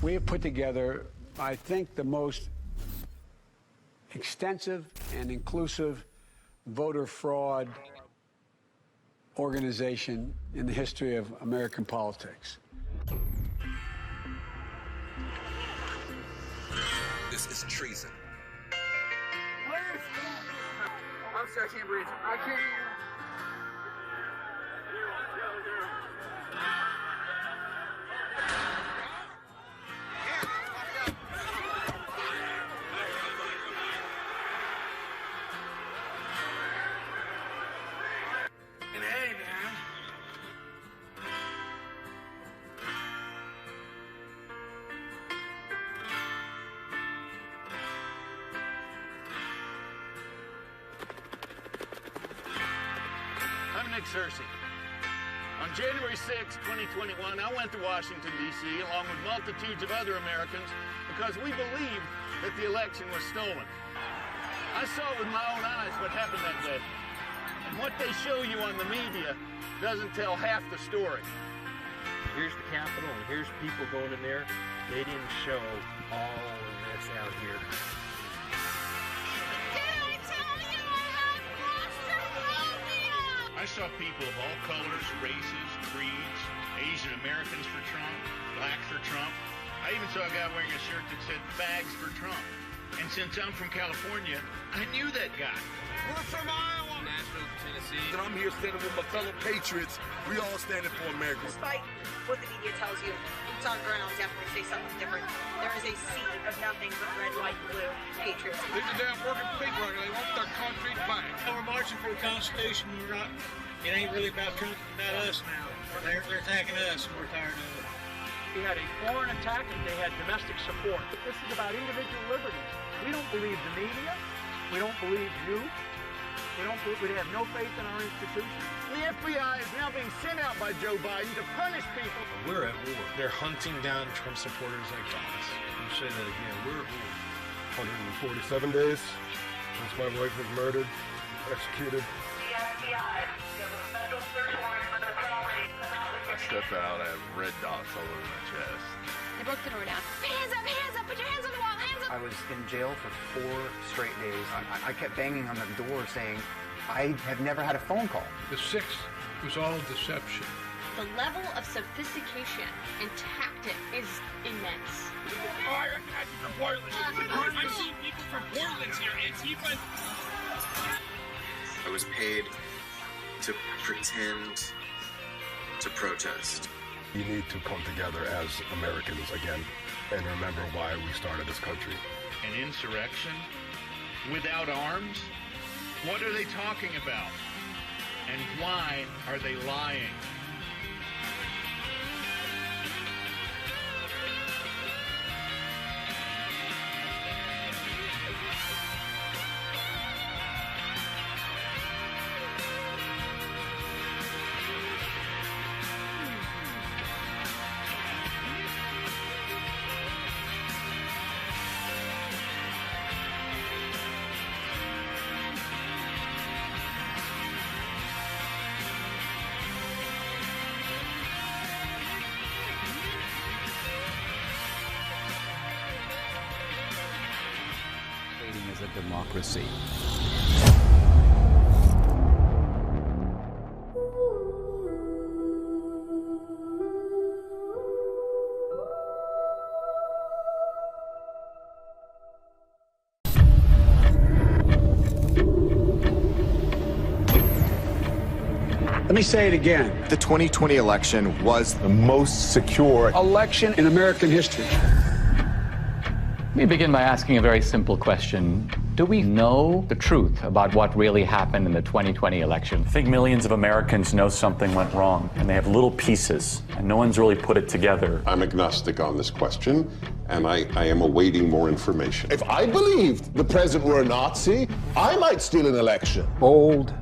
We have put together, I think, the most extensive and inclusive voter fraud organization in the history of American politics. This is treason. I'm sorry, I can't breathe. I can't. And hey, man. I'm Nick Searcy. On January 6, 2021, I went to Washington, D.C., along with multitudes of other Americans because we believed that the election was stolen. I saw with my own eyes what happened that day. And what they show you on the media doesn't tell half the story. Here's the Capitol, and here's people going in there. They didn't show all of this out here. I saw people of all colors, races, creeds, Asian Americans for Trump, black for Trump. I even saw a guy wearing a shirt that said "Bags for Trump." And since I'm from California, I knew that guy. We're from Iowa. Nashville, Tennessee. And I'm here standing with my fellow patriots. We all standing for America. Despite what the media tells you, boots on ground definitely say something different. There is a sea of nothing but red, white, and blue patriots. These are damn working people. They want their country back. We're marching for the Constitution. We're not. It ain't really about Trump. It's about us now. They're attacking us, and we're tired of it. We had a foreign attack, and they had domestic support. But this is about individual liberties. We don't believe the media. We don't believe you. We have no faith in our institutions. The FBI is now being sent out by Joe Biden to punish people. We're at war. They're hunting down Trump supporters like dogs. You say that again. We're at war. 147 days since my wife was murdered, executed. The FBI gives a federal search warrant for the property. I step out, I have red dots all over my chest. They broke the door down. Hands up, put your hands on the wall, hands up. I was in jail for 4 straight days. I kept banging on the door saying, I have never had a phone call. The 6th was all deception. The level of sophistication and tactic is immense. I've seen people from Portland here, Antifa. I was paid to pretend to protest. You need to come together as Americans again and remember why we started this country. An insurrection? Without arms? What are they talking about? And why are they lying? As a democracy. Let me say it again. The 2020 election was the most secure Election in American history. Let me begin by asking a very simple question. Do we know the truth about what really happened in the 2020 election? I think millions of Americans know something went wrong, and they have little pieces, and no one's really put it together. I'm agnostic on this question, and I am awaiting more information. If I believed the president were a Nazi, I might steal an election. Bold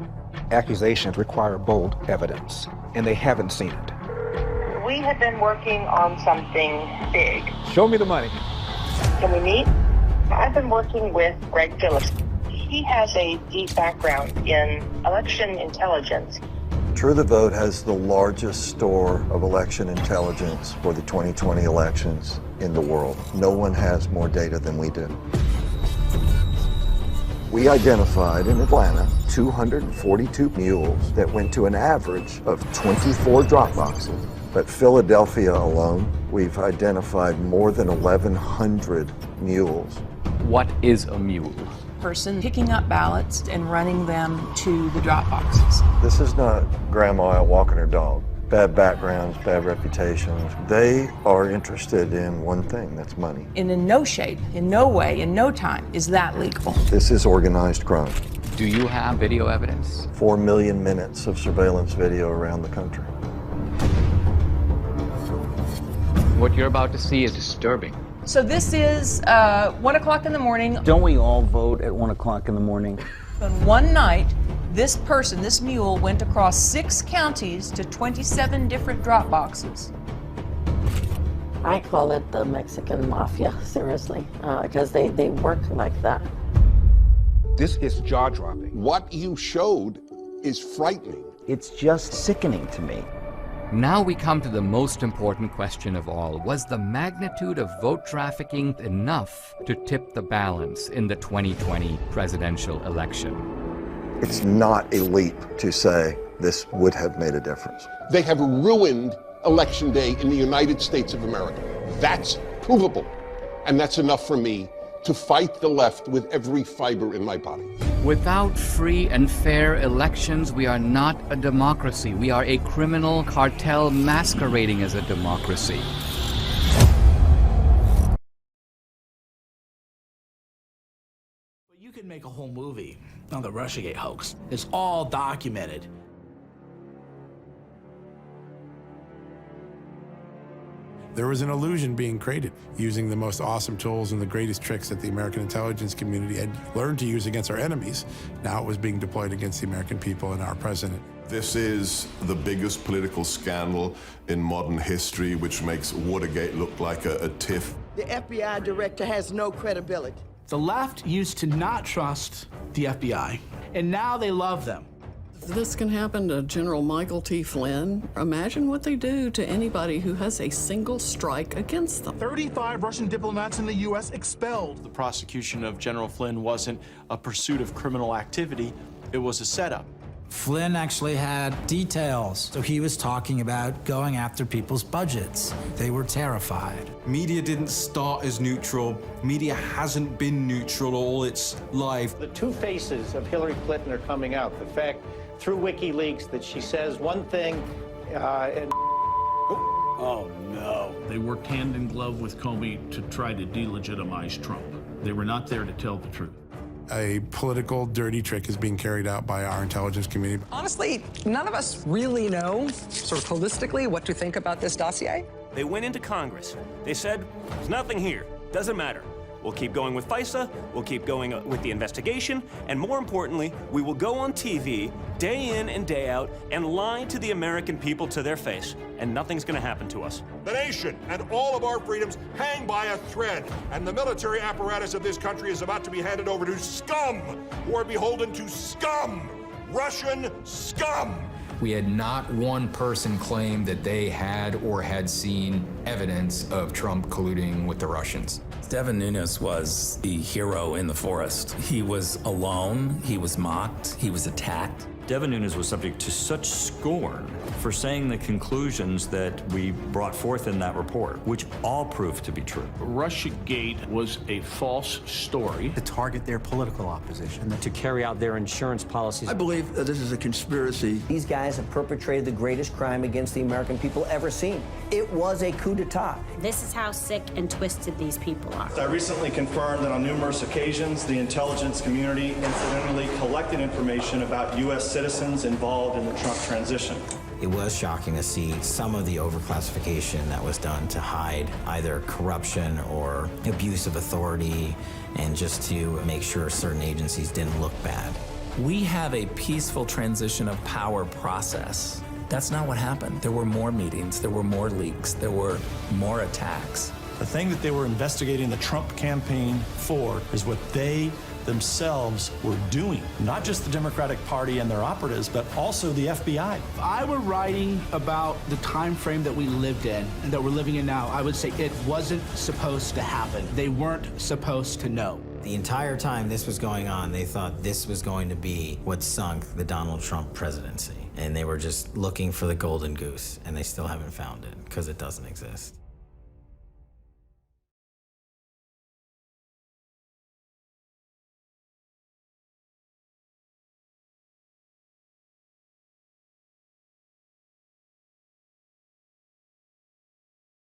accusations require bold evidence, and they haven't seen it. We have been working on something big. Show me the money. Can we meet? I've been working with Greg Phillips. He has a deep background in election intelligence. True the Vote has the largest store of election intelligence for the 2020 elections in the world. No one has more data than we do. We identified in Atlanta 242 mules that went to an average of 24 drop boxes. But Philadelphia alone, we've identified more than 1,100 mules. What is a mule? Person picking up ballots and running them to the drop boxes. This is not grandma out walking her dog. Bad backgrounds, bad reputations. They are interested in one thing, that's money. And in no shape, in no way, in no time is that legal. This is organized crime. Do you have video evidence? 4 million minutes of surveillance video around the country. What you're about to see is disturbing. So this is 1 o'clock in the morning. Don't we all vote at 1 o'clock in the morning? On one night, this person, this mule, went across 6 counties to 27 different drop boxes. I call it the Mexican mafia, seriously, because they work like that. This is jaw-dropping. What you showed is frightening. It's just sickening to me. Now we come to the most important question of all. Was the magnitude of vote trafficking enough to tip the balance in the 2020 presidential election? It's not a leap to say this would have made a difference. They have ruined Election Day in the United States of America. That's provable. And that's enough for me to fight the left with every fiber in my body. Without free and fair elections, we are not a democracy. We are a criminal cartel masquerading as a democracy. You could make a whole movie on the Russiagate hoax. It's all documented. There was an illusion being created using the most awesome tools and the greatest tricks that the American intelligence community had learned to use against our enemies. Now it was being deployed against the American people and our president. This is the biggest political scandal in modern history, which makes Watergate look like a tiff. The FBI director has no credibility. The left used to not trust the FBI, and now they love them. If this can happen to General Michael T. Flynn, imagine what they do to anybody who has a single strike against them. 35 Russian diplomats in the U.S. expelled. The prosecution of General Flynn wasn't a pursuit of criminal activity, it was a setup. Flynn actually had details. So he was talking about going after people's budgets. They were terrified. Media didn't start as neutral. Media hasn't been neutral all its life. The two faces of Hillary Clinton are coming out. The fact through WikiLeaks that she says one thing and oh no. They worked hand in glove with Comey to try to delegitimize Trump. They were not there to tell the truth. A political dirty trick is being carried out by our intelligence community. Honestly, none of us really know, sort of holistically, what to think about this dossier. They went into Congress. They said, there's nothing here. Doesn't matter. We'll keep going with FISA, we'll keep going with the investigation, and more importantly, we will go on TV day in and day out and lie to the American people to their face, and nothing's gonna happen to us. The nation and all of our freedoms hang by a thread, and the military apparatus of this country is about to be handed over to scum who are beholden to scum, Russian scum. We had not one person claim that they had or had seen evidence of Trump colluding with the Russians. Devin Nunes was the hero in the forest. He was alone, he was mocked, he was attacked. Devin Nunes was subject to such scorn for saying the conclusions that we brought forth in that report, which all proved to be true. Russiagate was a false story. To target their political opposition. To carry out their insurance policies. I believe that this is a conspiracy. These guys have perpetrated the greatest crime against the American people ever seen. It was a coup d'etat. This is how sick and twisted these people are. I recently confirmed that on numerous occasions, the intelligence community incidentally collected information about U.S. citizens involved in the Trump transition. It was shocking to see some of the overclassification that was done to hide either corruption or abuse of authority and just to make sure certain agencies didn't look bad. We have a peaceful transition of power process. That's not what happened. There were more meetings, there were more leaks, there were more attacks. The thing that they were investigating the Trump campaign for is what they themselves were doing. Not just the Democratic Party and their operatives, but also the FBI. If I were writing about the time frame that we lived in and that we're living in now, I would say it wasn't supposed to happen. They weren't supposed to know. The entire time this was going on, they thought this was going to be what sunk the Donald Trump presidency. And they were just looking for the golden goose, and they still haven't found it because it doesn't exist.